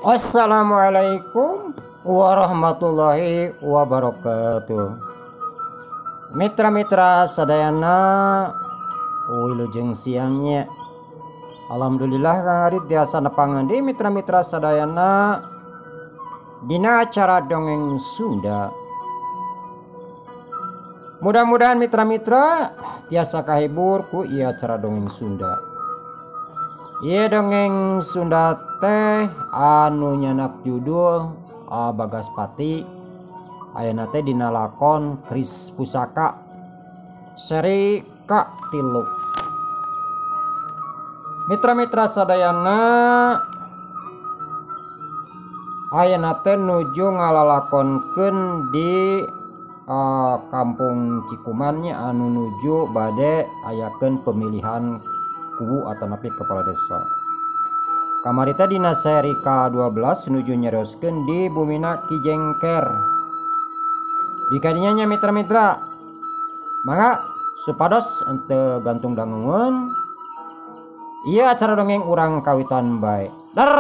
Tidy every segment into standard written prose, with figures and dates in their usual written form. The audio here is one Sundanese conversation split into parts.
Assalamualaikum warahmatullahi wabarakatuh. Mitra-mitra sadayana wilujeng siangnya. Alhamdulillah Kang Arit tiasa nepangeun mitra-mitra sadayana dina acara dongeng Sunda. Mudah-mudahan mitra-mitra tiasa kahibur ku ieu acara dongeng Sunda. Ieu dongeng Sunda teh anu nyanak judul Bagaspati. Ayeuna teh dina lakon Kris Pusaka seri ka-3. Mitra-mitra sadayana ayeuna teh nuju ngalalakonkeun di kampung Cikumannya anu nuju bade ayakeun pemilihan kubu atau napi kepala desa. Kamari teh dina seri ka-12 nuju nyeroskeun di bumina Kijengker. Di kadinya nya mitra-mitra mangga supados ente gantung dangungeun ieu acara dongeng urang kawitan bae. Der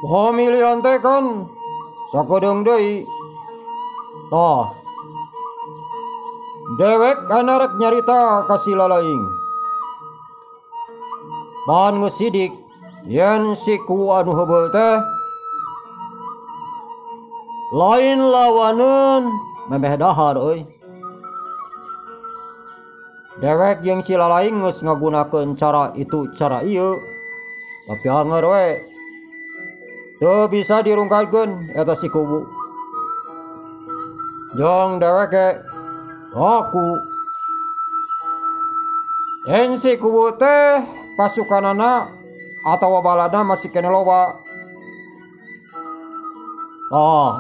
pamilihan teh kan sakedeung deui. Tah dewek kana rek nyarita ka si lalaing. Pan geus sidik yen si ku anu heubeul teh lain lawaneun memeh dahar euy. Dewek jeung si lalaing geus ngagunakeun cara itu cara ieu tapi anger we teu bisa dirungkalkeun eta si kubu. Jong dewek ge aku yen si kubu teh pasukanana atawa balana masih kene loba.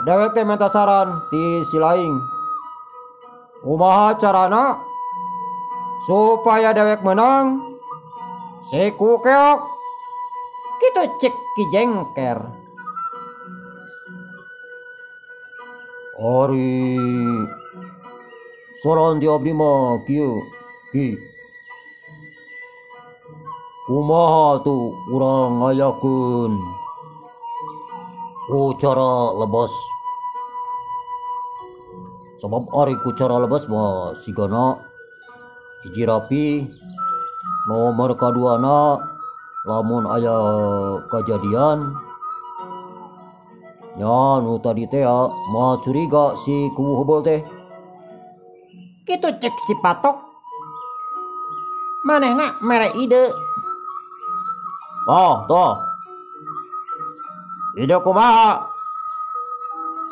Dewek teh minta saran ti si laing. Kumaha carana supaya dewek menang? Si ku keok kitu cek Kijengker. Ari saran ti abdi mah kieu Ki. Kumaha tuh urang ngayakeun ku cara lebas. Sabab ari ku cara lebas mah sigana hiji rapi, nomor kaduana lamun aya kejadian nya nu tadi teh mah curiga si kubu heubeul teh. Kitu cek si Patok. Manehna mere ide. Toh. Ide kumaha?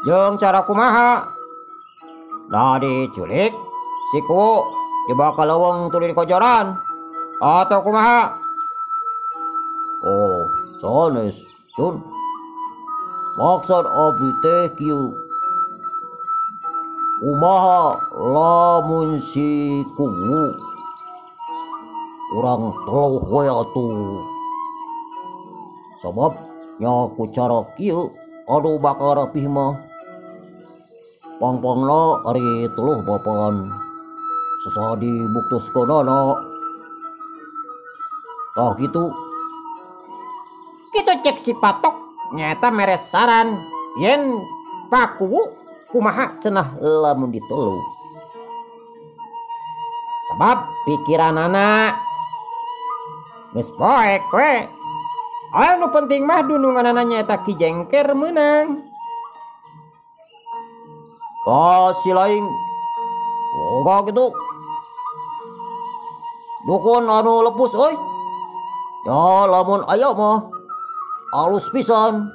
Jeung cara kumaha? Da diculik si kubu dibawa ka leuweung tuluy di kojoran atau kumaha? Sanes Sun. Maksud abdi teh kieu. Kumaha lamun si kubu urang teluh we atuh. Sabab nya ku cara kieu anu bakal rapih mah pang-pangna ari teluh bapan susah dibuktuskeunana. Tah kitu cek si Patok nyata mere saran yen Pak Kubu kumaha cenah lamun ditelu. Sebab pikiranana geus poek we. Anu penting mah dununganana nyaeta Kijengker meunang. Si laing boga kitu dukun anu lepus euy. Ya lamun aya mah alus pisan.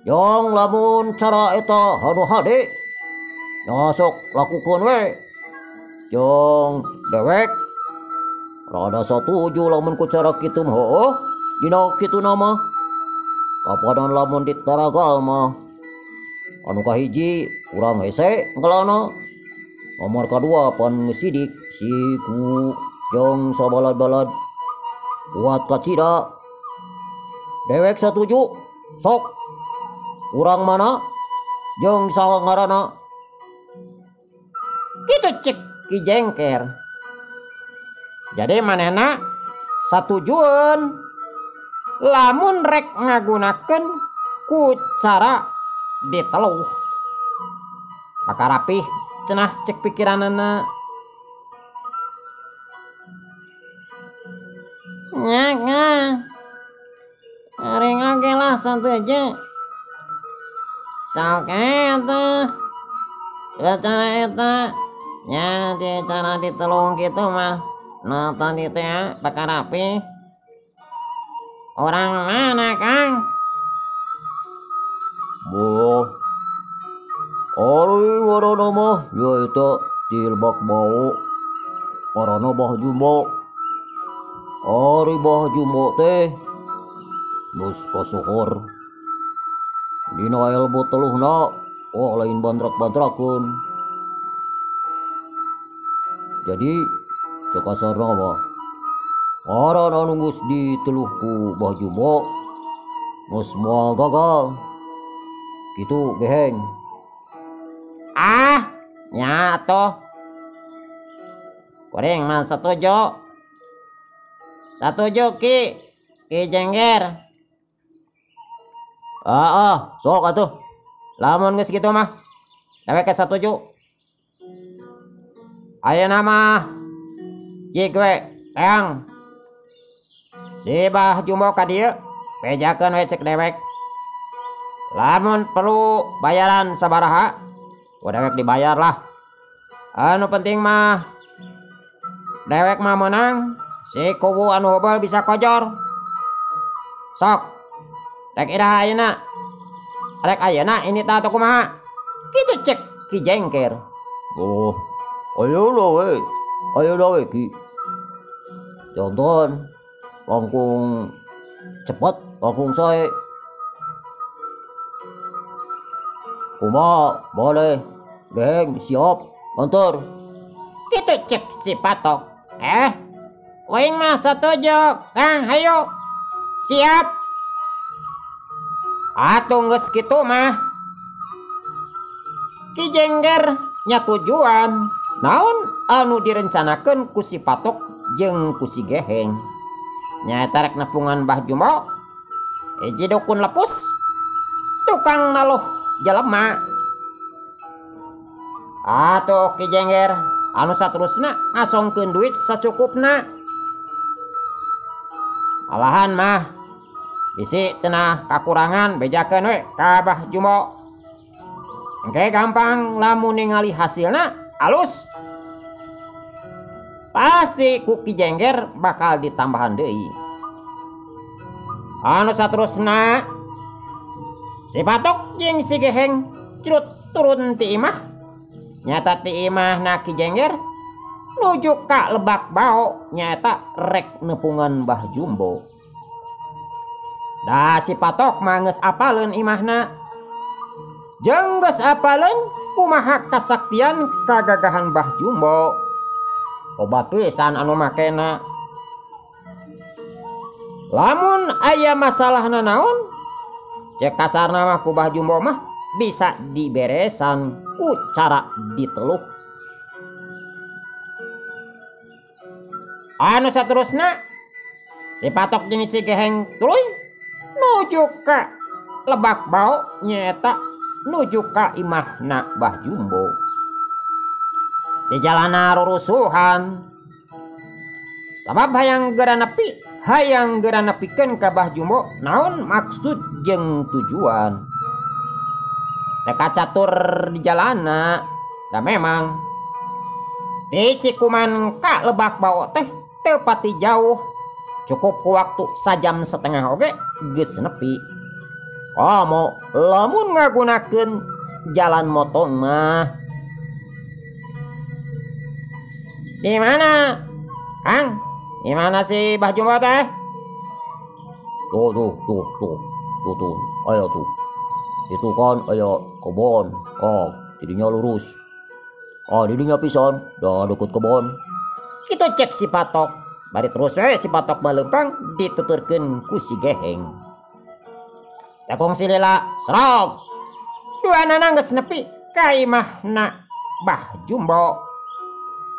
Yang lamun cara eta anu hade nya sok lakukeun we. Jong dewek rada satuju lamun ku cara kitu mah heueuh dina kitu nama. Kapadan lamun ditaragal mah anu kahiji urang hese ngelana, nomor kedua pan ngesidik si ku jeung sabalad-balad buat kacida. Dewek satuju sok urang mana jeung saha ngaranna. Kitu cek Ki Jengker. Jadi manehna satujuan lamun rek ngagunakeun ku cara diteluh bakal rapih cenah cek pikiranana. Nya ring oge lah santuju sok atuh cara eta nya di cara diteluh gitu mah nonton itu ya bakal rapi. Orang mana Kang? Boh, ari warana mah ya eta di Lebak Bau, warana Bah Jumbo. Ari Bah Jumbo teh geus kasuhur. Dina ilmu teluhna lain bantrak-bantrakeun. Jadi cek kasarna mah ngaran anu geus diteluh ku Bah Jumbo geus moal gagal. Gitu geheng. Nya atuh. Kuring mah satuju. Satuju Ki Jengger. Sok atuh. Lamun geus kitu mah dewek satuju. Ayeuna mah jig we teang. Si Bah Jumbo ka dieu bejakeun we cek dewek. Lamun perlu bayaran sabaraha, dewek dibayar lah. Anu penting mah dewek mah menang, si kubu anu hobel bisa kojor. Sok, rek iraha ayeuna. Rek ayeuna ini tah teu kumaha. Kitu cek Ki Jengker. Oh, ayeuna we Ki. Contoh langkung cepet, langkung sae. Kumaha boleh, geng siap, antar. Kitu cek si Patok. Uing mah satuju, Kang, hayu. Siap. Atuh geus kitu mah. Ki Jengger nya tujuan naon anu direncanakeun ku si Patok jeung ku si Geheng. Nyaeta rek nepungan Bah Jumbo. Hiji dukun lepus, tukang naluh jelema. Atuh Ki Jengger anu saterusna ngasongkeun duit sacukupna. Alahan mah bisi cenah kakurangan bejakeun we ka Bah Jumbo. Engke gampang lamun ningali hasilna alus. Pasti ku Ki Jengger bakal ditambahan deui. Anu saterusna si Patok jeung si Geheng curut turun ti imah. Nyata ti imah na Ki Jengger nuju ka Lebak Bau nyata rek nepungan Bah Jumbo. Da si Patok mah geus apaleun imahna. Jeung geus apaleun kumaha kasaktian kagagahan Bah Jumbo. Obat pisan anu makena. Lamun aya masalahna naon, cek kasarna mah ku Bah Jumbo mah bisa diberesan ku cara diteluh. Anu saterusna si Patok jeung si Geheng tuluy nuju ka Lebak Bau nyata nuju ka imahna Bah Jumbo. Di jalana rurusuhan sabab hayang geura nepikeun ka Bah Jumbo naon maksud jeung tujuan. Teka catur di jalana da memang di Cikuman ka Lebak Bau teh teu pati jauh, cukup ku waktu sajam setengah oge geus nepi. Komo lamun ngagunakeun jalan motong mah. Di mana Kang? Di mana si Bah Jumbo teh? Tuh. Ayo tuh. itu kan aya kebon. Oh, jadinya lurus. Didinya pisan, dah deket kebon. Kitu cek si Patok. Bari terus si Patok malempang dituturkeun ku si Geheng. Tekung si Lila serog. Dua nana geus nepi ka imahna Bah Jumbo.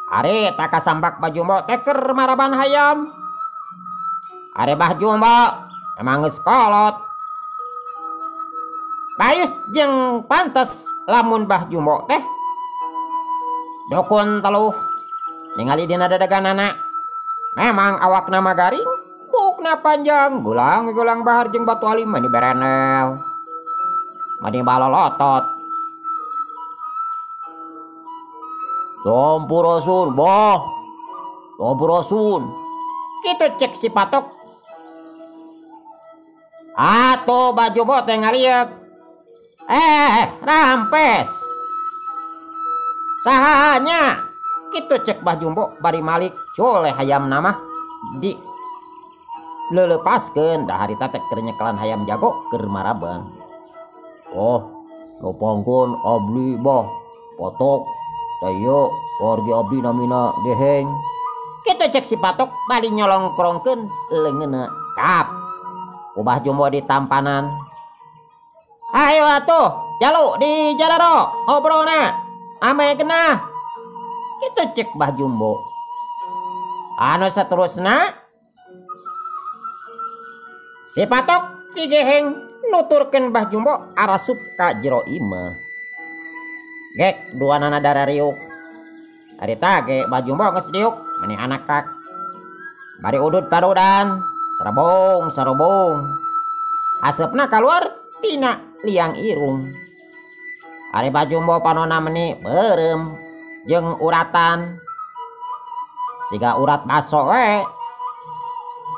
Ari tak kasambak Bah Jumbo teh keur maraban hayam. Ari Bah Jumbo emang geus kolot. Bayus jeung pantes lamun Bah Jumbo teh dukun teluh ningali dina dadaganana. Memang awakna magaring, bukna panjang, gulang bahar jeung batu alim mani berenel. Mani balolotot. Sampurasun, Bah. Sampurasun. Kitu cek si Patok. Atuh Bah Jumbo teh ngaliuk. Rampes. Sahanya kitu cek Bah Jumbo bari malik coleh hayam nama di lelepaskeun da harita teh keur nyekelan hayam jago keur maraban. Nopangkeun abdi Bah Patok. Tah ieu wargi abdi namina Geheng. Kitu cek si Patok bari nyolongkrongkeun leungeunna kap ku Bah Jumbo di tampanan. Ayo atuh jalu di jalaro obrolna ame genah. Kitu cek Bah Jumbo. Anu saterusna si Patok si Geheng nuturkeun Bah Jumbo arasup ka jero imah. Gek dua nana darariuk. Ari tage Bah Jumbo geus diuk meni anak kak. Bari udud parudan sarobong. Asepna kaluar tina liang irung. Ari Bah Jumbo panonna meni beureum jeung uratan. Siga urat baso we.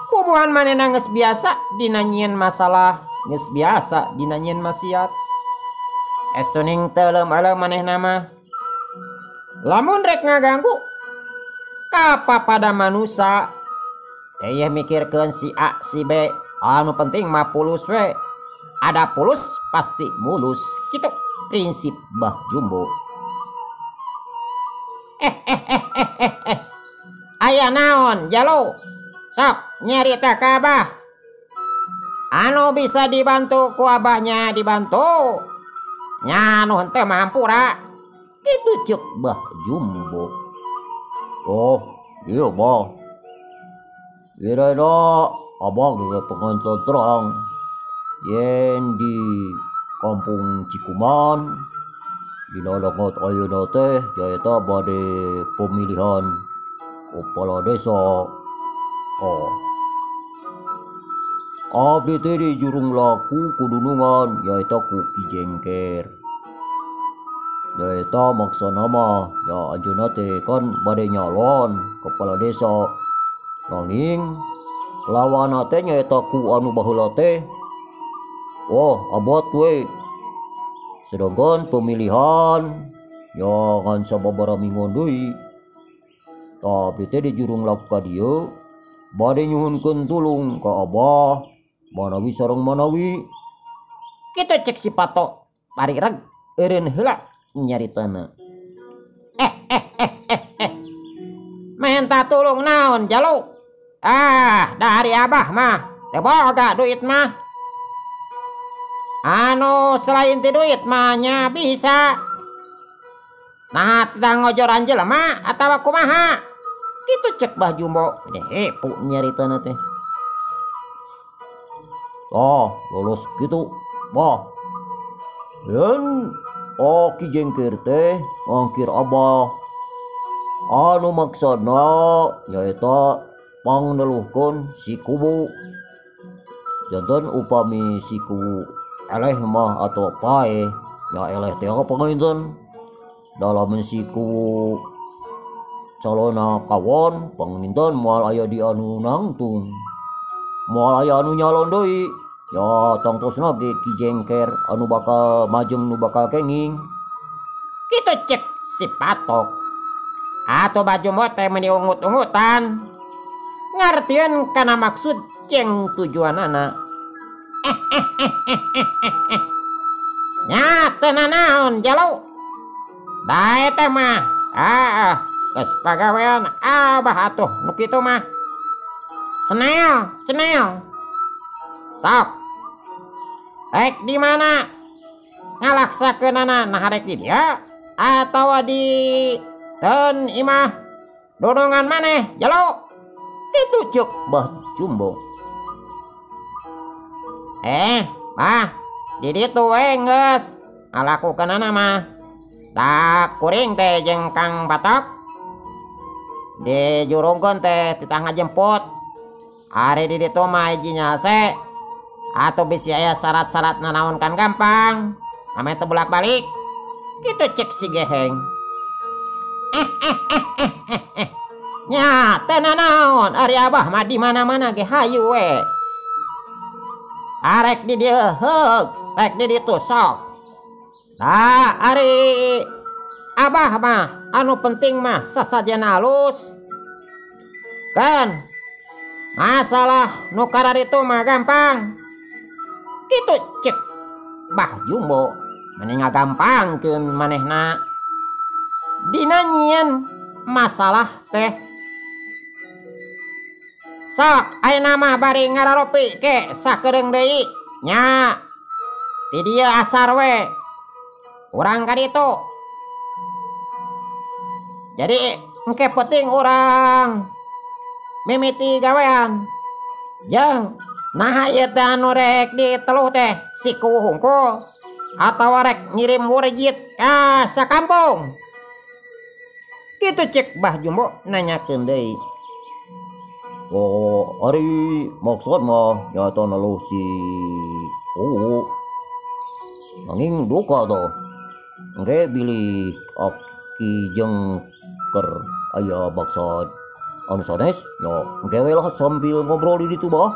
Bubuhan manehna geus biasa dina nyieun masalah, geus biasa dina nyieun maksiat. Estuning teu leum-leum manehna mah. Lamun rek ngaganggu ka pada manusia, teh mikirkeun si A si B, anu penting mah pulus we. Ada pulus pasti mulus. Kitu prinsip Bah Jumbo. Aya naon jalo? Sok nyarita ka Abah. Anu bisa dibantu ku Abahnya dibantu. Nya anu henteu mampu ra. Kitu cek Bah Jumbo. Iya Bah. Kira-kira Abah ge pengontrol terang. Yen di kampung Cikuman dina dekat ayeuna teh nyaeta bade pemilihan kepala desa. Abdi teh di jurung laku kudunungan nyaeta ku Ki Jengker. Nyaeta maksana mah ya anjeunna teh kan bade nyalon kepala desa. Nanging lawanna teh nyaeta ku anu baheula teh abot we. Sedangkan pemilihan ya ngan sababaraha minggu deui. Tapi teh di jurung laku ka dieu bade nyuhunkeun tulung ka Abah manawi sareng manawi. Kitu cek si Patok bari reg eureun heula nyaritana. Minta tulung naon jalo? Dari Abah mah teu boga duit mah. Anu selain ti duit mah nya bisa. Nah tidak ngojoran jelema atawa kumaha? Kitu cek Bah Jumbo. Hepu nyaritana teh. Lolos gitu Bah. Yen Ki Jengker teh ngangkir Abah. Anu maksana nyaeta pangneluhkeun si kubu. Janten upami si kubu eleh mah atau pae nya eleh teh panginten. Dalam si kubu calona kawon panginten moal aya di anu nangtung. Moal aya anu nyalon deui ya tangtosna ge Ki Jengker anu bakal majeng nu bakal kenging. Kitu cek si Patok. Atuh Bah Jumbo teh meuni ungut-ungutan. Ngartieun kana maksud jeung tujuanana. tenan naon jalo. Da eta mah geus pagawean abah atuh nu kitu mah. Cenel. Sok. Rek di mana? Ngalaksakeunana nah rek di dieu atawa di ten imah dodongan maneh jalo. Itu cek Bah Jumbo. Mah di ditu we geus ngalakukeunana mah. Da kuring teh jeung Kang Batok dijurungkeun teh titah ngajemput. Ari di ditu mah hiji nyase atau bisi aya syarat-syarat nanaon kan gampang. Ame teu bolak-balik. Kitu cek si Geheng. Nya teu nanaon ari abah mah di mana-mana ge hayu we. Arek di dieu heug, rek di ditu sok. Nah, ari abah mah anu penting mah sasajen halus. Kan masalah nu kararitu mah gampang. Kitu cek Bah Jumbo. Mending ngagampangkeun manehna. Dina nyieun masalah teh. Sok ayeuna mah bari ngararopi ke sakedeung deui nya. Ti dieu asar we. Urang ka ditu. Jadi engke penting urang mimiti gawean. Jeung nah ieu teh anu rek diteluh teh si Kuwu hungkul atawa rek ngirim wurjit ka sakampung. Kitu cek Bah Jumbo nanyakeun deui. Ari maksud mah nyata neluh si Kuwu. Nanging duka toh. Engke bilih aki jeung keur aya maksud anu sanes nya engke we lah sambil ngobrol di ditu Bah.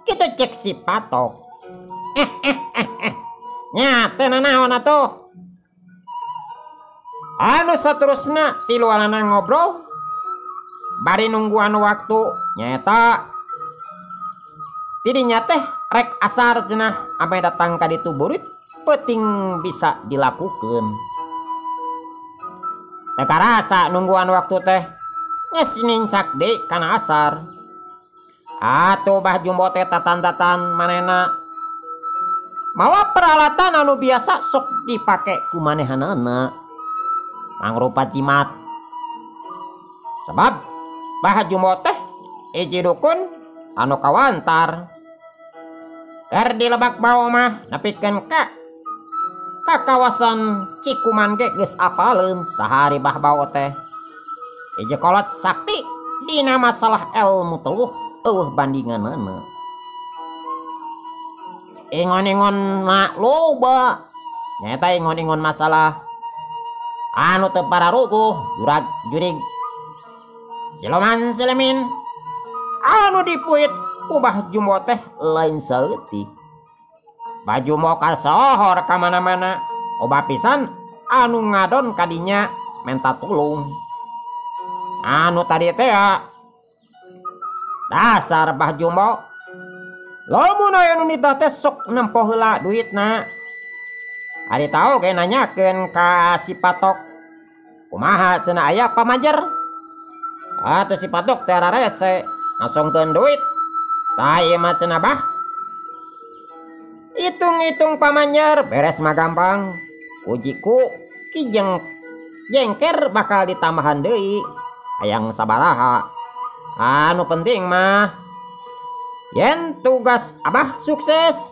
Kitu cek si Patok. Nya teu nanaon atuh. Anu saterusna tilu alana ngobrol bari nungguan waktu nyaeta tidinya teh rek asar cenah ame datang ka ditu burit penting bisa dilakukeun. Teu karasa nungguan waktu teh geus nincak deui kana asar. Atuh Bah Jumbo teh tatan-tatan manehna mawa peralatan anu biasa sok dipake ku manehanana. Mangrupa jimat. Sebab Bah Jumbo teh hiji dukun anu kawantar. Keur di Lebak Bau mah nepikeun ka kawasan Cikuman ge geus apaleun sahari Bah Bau teh. Hiji kolot sakti dina masalah ilmu teluh eueuh bandinganana. Ingon-ingon na loba. Nyata ingon-ingon masalah anu teu pararuguh jurig siloman silemin anu dipuit ku Bah Jumbo teh lain saeutik. Bah Jumbo kasohor ka mana-mana. Oba pisan anu ngadon kadinya menta tulung. Anu tadi teh dasar Bah Jumbo. Lamun aya nu nitah teh sok nempo heula duitna. Ari tau ge nanyakeun ka si Patok. Kumaha cenah aya pamanjer? Atuh si Patok teh rarese ngasongkeun duit. Tah ieu mah cenah Bah. Hitung-hitung pamanjer beres mah gampang. Ujiku ki jengker bakal ditambahan deui. Hayang sabaraha. Anu penting mah yen tugas Abah sukses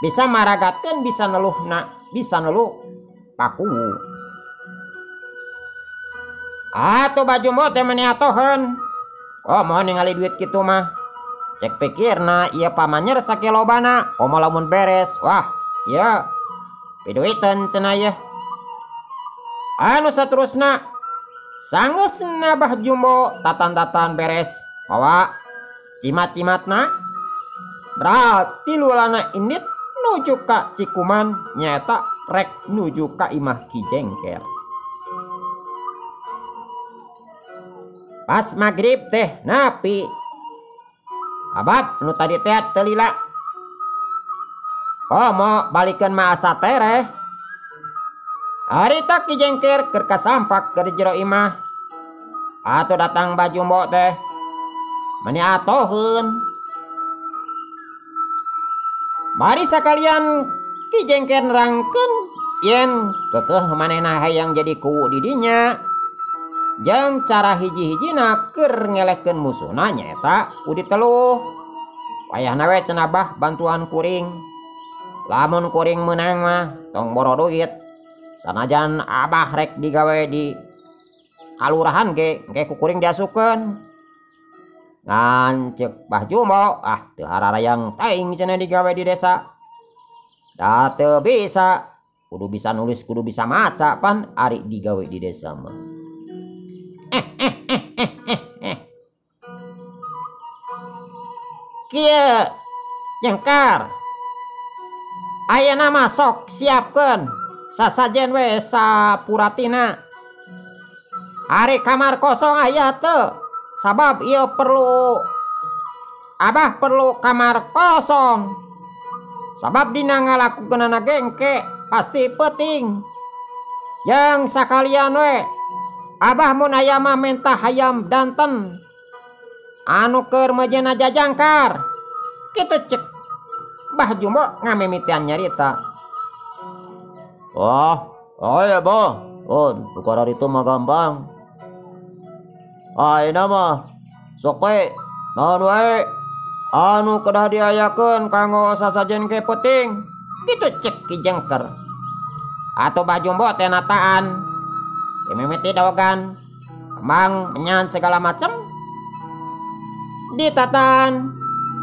bisa maragatkeun bisa neluh paku. Atuh Bah Jumbo teh meuni atoheun. Mau ningali duit kitu mah. Cek pikirna ieu pamanjer sakilobana komo lamun beres. Wah, ieu piduiteun cenah ieu. Anu saterusna sanggeusna Bah Jumbo tatan-tatan beres bawa cimat-cimatna. Berarti lulana indit nuju ka Cikuman nyata rek nuju ka imah Ki Jengker. Pas magrib teh napi abab nu tadi teh teu lila. Komo balikeun mah asa tereh Harita Ki Jengker keur kasampak keur jero imah. Atuh datang Mbah Jumbo teh meni atoheun. Mari sakalian Ki Jengker nerangkeun yen keukeuh manehna hayang jadi kuwu di dinya. Jeung cara hiji-hijina keur ngelehkeun musuhna nyaeta udi teluh. Wayahna we cenah Bah bantuan kuring. Lamun kuring meunang mah tong boro duit. Sanajan Abah rek digawe di kalurahan ge ku kuring diasukeun. Ngan ceuk Bah Jumbo, teu hararayang taing cenah digawe di desa. Da teu bisa, kudu bisa nulis, kudu bisa maca pan ari digawe di desa mah. Kieu Jengkar, ayeuna mah sok siapkeun sasajen we sapuratina. Ari kamar kosong aya teu? Sabab ieu Abah perlu kamar kosong. Sabab dina ngalakukeunana gengke pasti penting. Yang sakalian we Abah mun aya mah mentah hayam danten anu keur mejena Jajangkar. Kitu cek Mbah Jumbo ngamimitian nyarita. Oh ya Bah, tukar itu mah gampang. Ayeuna mah sok we naon wae anu kedah diayakeun kanggo sasajen ke penting. Kitu cek Ki Jengker. Atuh Mbah Jumbo teh nataan mimiti daogan emang menyan segala macem ditatan.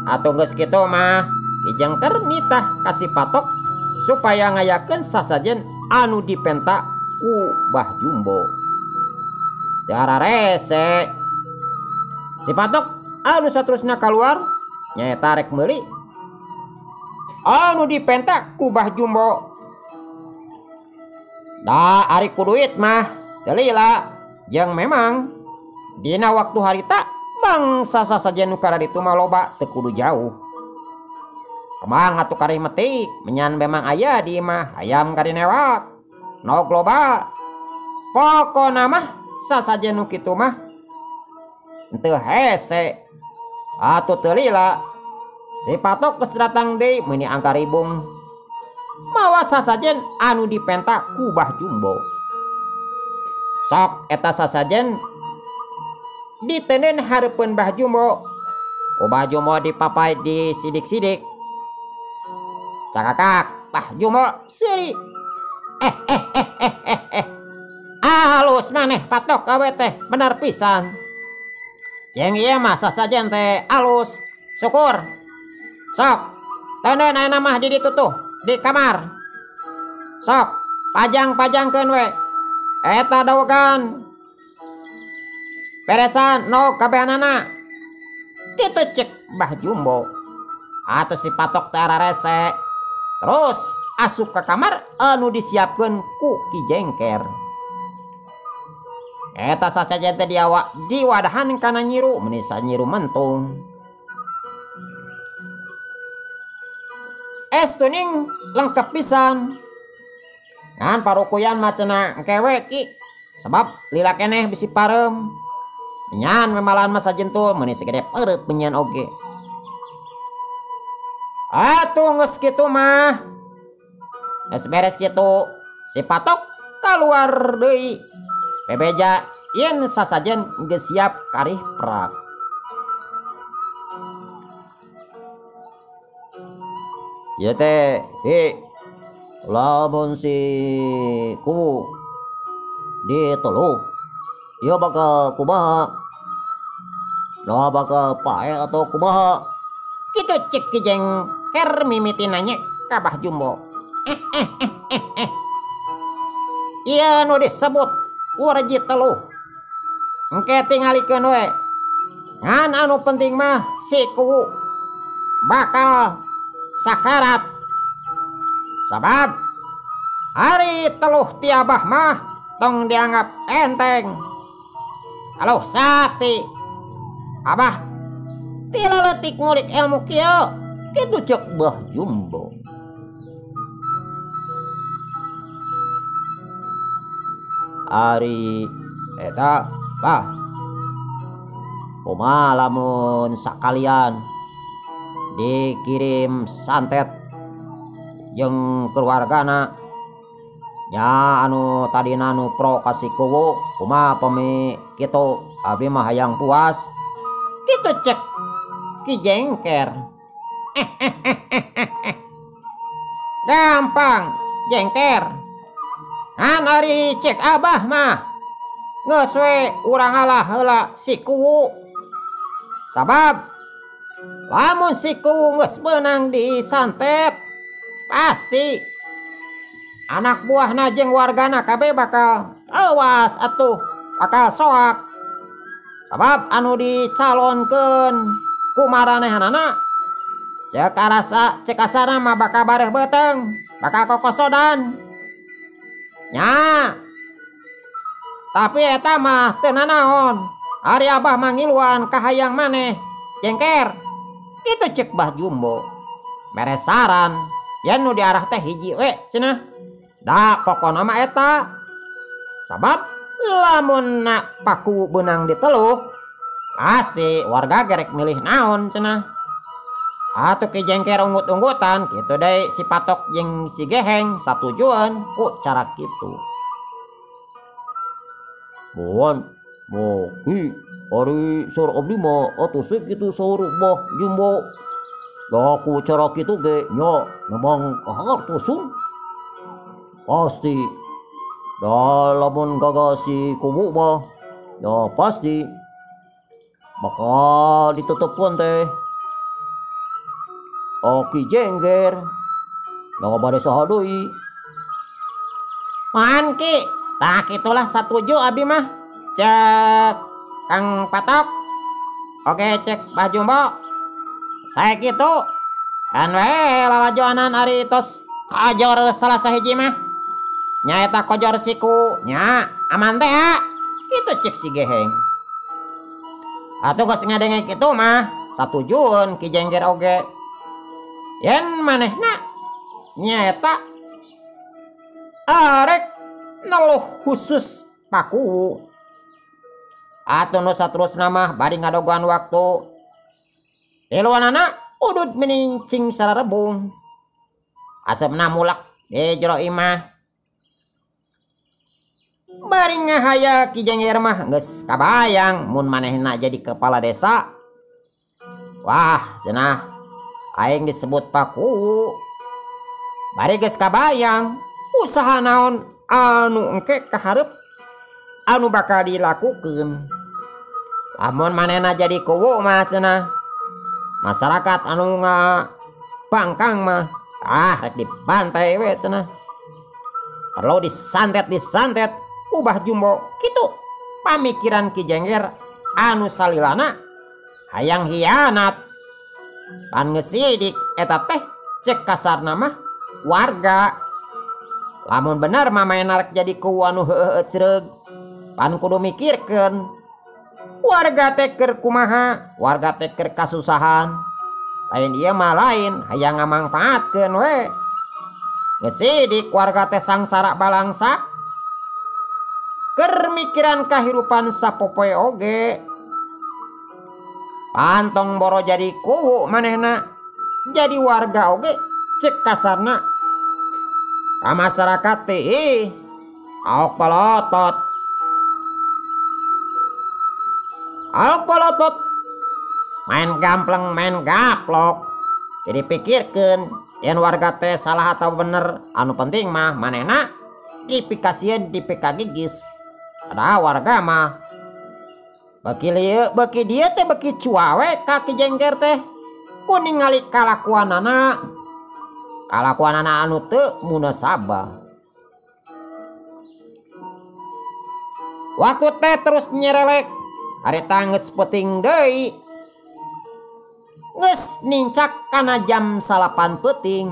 Atuh geus kitu mah Ki Jengker nitah kasih patok supaya ngayakeun sasajen anu dipenta ku Mbah Jumbo. Dara rese si patok anu saterusna kaluar nyaeta rek meuli anu dipenta ku Mbah Jumbo. Da ari ku duit mah teu lila, jeung memang dina waktu harita bangsa sasajen nu kara ditu mah loba teu kudu jauh. Kemang atuh karih metik menyan memang aya di imah hayam kadinewak nog loba. Pokona mah sasajen nu kitu mah teu hese. Atuh teu lila si patok geus datang deui meuni angka ribung mawa sasajen anu dipenta ku Mbah Jumbo. Sok eta sasajen diteuneun hareupeun Mbah Jumbo. Ku Mbah Jumbo dipapai di sidik-sidik. Cakakak Mbah Jumbo seuri. Halus maneh patok awe teh bener pisan. Jeung ieu mah sasajen teh alus. Syukur. Sok teuneun ayeuna mah di ditu tuh di kamar. Sok pajang-pajangkeun we eta daogan beresan no kabehanana. Kitu cek Mbah Jumbo. Atuh si patok teh rese terus asup ke kamar anu disiapkeun ku Ki Jengker. Eta sasajen teh diwadahan kana nyiru meuni sanyiru mentung. Es tuning lengkap pisan. Ngan parukuyan mah cenah engkewe Ki. Sebab lila keneh bisi parem. Menyan memalahan mah sajentul meuni segede peureup menyan oge. Atuh geus kitu mah. Geus beres kitu si patok kaluar deui. Bebeja yen sasajen geus siap karih prak. Ya teh, lamun si kubu dituluh, ieu bakal kumaha? Nah bakal pae atau kumaha? Kitu cek Ki Jengker mimiti nanya ka Mbah Jumbo. Ieu nu disebut warji teluh. Engke tingalikeun we. Ngan anu penting mah si kubu bakal sakarat. Sabab hari teluh ti Abah mah tong dianggap enteng. Kalau sakti Abah ti leutik ngulik ilmu kieu. Kitu cek Mbah Jumbo. ari eta bah kumaha lamun sakalian dikirim santet jeung keluargana nya anu tadina anu pro kasih kuwu kumaha pami kitu abdi mah hayang puas Kitu cek Ki Jengker. Gampang Jengker. Kan ari cek abah mah geus we urang alah heula si kuwu. Sabab lamun si kuwu geus beunang disantet pasti anak buahna jeung wargana kabeh bakal awas atuh bakal soak. Sabab anu dicalonkeun ku maranehanana cek asana mah bakal bareh beuteng, bakal kokosodan. Nya. Tapi eta mah teu nanaon. Ari abah mangiluan ka hayang maneh, Jengker. Kitu cek Bah Jumbo. Mere saran, yen nu diarah teh hiji we cenah. Da pokona mah eta. Sabab lamun paku beunang diteluh, pasti warga gerek milih naon cenah. Atuh Ki Jengker unggut-unggutan kitu deui si Patok jeung si Geheng satujuan ku cara kitu. Mohon mogi ari saur abdi mah atuh sih kitu saur Bah Jumbo. Da ku cara kitu ge nya memang kahartosun. Pasti da lamun gagal si kubu mah ya pasti bakal ditutupkeun teh Ki Jengker da bade saha deui. Man Ki, tah kitulah satuju abi mah. Cek Kang Patok. Oke cek Bah Jumbo. Saya kitu. Kan we lalajoanan ari tos kajor salah sahiji mah. Nya eta kojor siku nya aman teh ya. Kitu cek si Geheng. Atuh geus ngadenge kitu mah satujuan Ki Jengker oge. Yen manehna nya eta arek neluh khusus paku. Atuh nu saterusna mah bari ngadogoan waktu. Tiluanana udud menincing sararebung. Asepna mulak di jero imah. Bari ngahaya Ki Jengker mah geus kabayang mun manehna jadi kepala desa. Wah, cenah aing disebut paku. Bari geus kabayang usaha naon anu engke kaharep anu bakal dilakukeun. Lamun manehna jadi kuwu mah cenah masyarakat anu ngapangkang mah rek dibantai we cenah. Perlu disantet Bah Jumbo kitu pamikiran Ki Jengker anu salilana hayang hianat. Pan ngesidik eta teh cek kasarna mah warga. Lamun bener mah main arek jadi kuwu anu heueuh cereug pan kudu mikirkeun warga teh keur kumaha, warga teh keur kasusahan. Lain ieu mah lain hayang ngamangpaatkeun we. Ngesidik warga teh sangsara balangsak. Keur mikiran kahirupan sapopoe oge. Pantong boro jadi kuwu manehna jadi warga oge cek kasarna ka masyarakat teh aok polotot. Aok polotot main gampleng main gaplok. Jadi pikirkeun yen warga teh salah atau bener, anu penting mah manehna dipikasieun di PK gigis. Ada warga mah baki dia teh baki cuawe ka Ki Jengker teh ku ningali kalakuanana anu teu munasabah. Waktu teh terus nyerelek harita geus peuting deui. Geus nincak kana jam 8 peuting.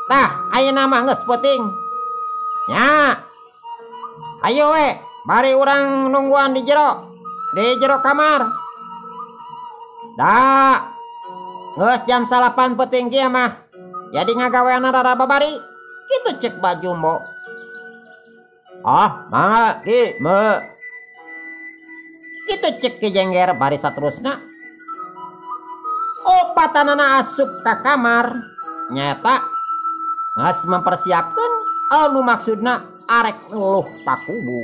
Tah ayeuna mah geus peuting. Nya. Ayo we, bari urang nungguan di jero kamar. Geus jam 8 peuting kieu mah. Jadi ngagaweana rada babari. Gitu cek Mbah Jumbo. Ah, mangga Ki, me. Gitu cek Ki Jengger bari saterusna. Opatanana asup ka kamar nyata ngas mempersiapkan anu maksudna arek ngeluh pakubu.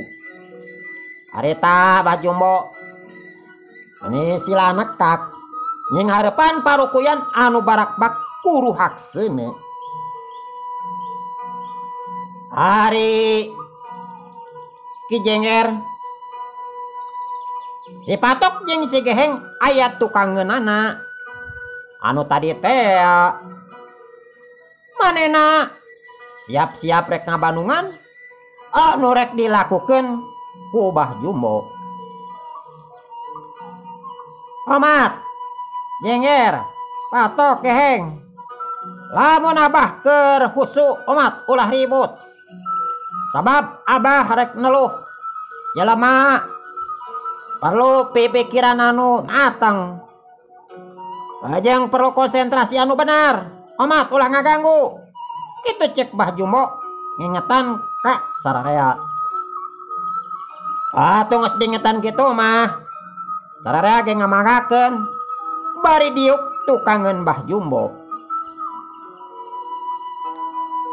Areta Mbah Jumbo ini sila nekak nying harepan parukuyan anu barak-bak kuru haksene. Hari Ki Jengger si Patok jeung si Geheng aya tukangeunana anu tadi teh manena siap-siap rek ngabandungan anu rek dilakukeun ku Mbah Jumbo. Omat, Jengger, Patok, Geheng, lamun Abah keur husu omat ulah ribut. Sabab Abah rek neluh jelema perlu pikiran anu mateng. Ajeng perlu konsentrasi anu benar. Omat ulah ngaganggu. Kitu cek Mbah Jumbo ngingetan ka sararea. Atuh geus diingetan kitu mah sararea ge ngamanggakeun bari diuk tukangeun Mbah Jumbo.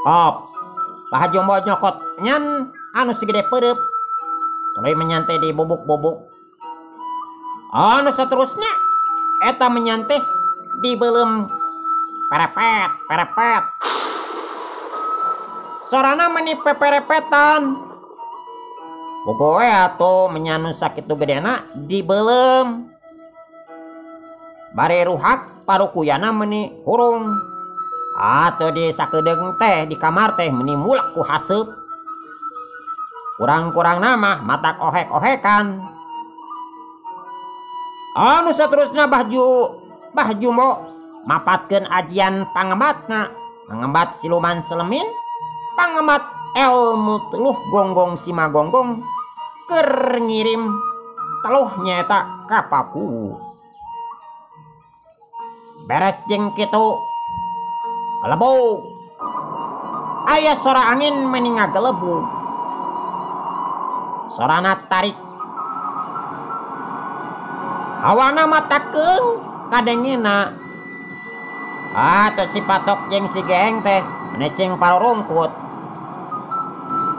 Kop Mbah Jumbo nyokot nyan anu segede pereup tuluy menyantai di bubuk-bubuk. Anu saterusna eta menyanteh di belum perepet. Sorana meni peperepetan. Pokoke atuh menyanu sakitu gedena di belum. Bare ruhak parukuyana meni hurung. Atuh di sakedeung teh di kamar teh meni mulak ku haseup. Kurang-kurang nama matak ohek-ohekan. Anu saterusna Mbah Jumbo mapatkeun ajian pangembatna. Pangembat siluman selemin, pangembat ilmu teluh gonggong simagonggong keur ngirim teluh nyaeta ka paku. Beres jeung kitu kelebuk. Aya sora angin meni ngagelebuk. Sorana tarik hawana matakeung kadengena. Atuh si Patok jeung si Geheng teh menecing parurungkut.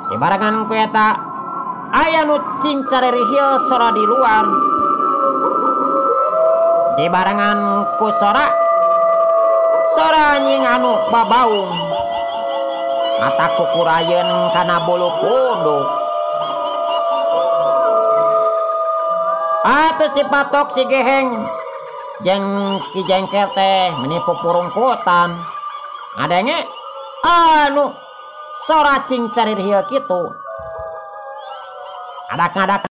Di barengan ku eta aya nu cincarerihil sora di luar. Di barengan ku sora anjing anu babaung. Mata kukurayeun kana bulu kuduk. Atuh si Patok si Geheng jeung Ki Jengker teh menipu purungkutan. Ngadenge anu sora cing caririhil kitu. Adak-adak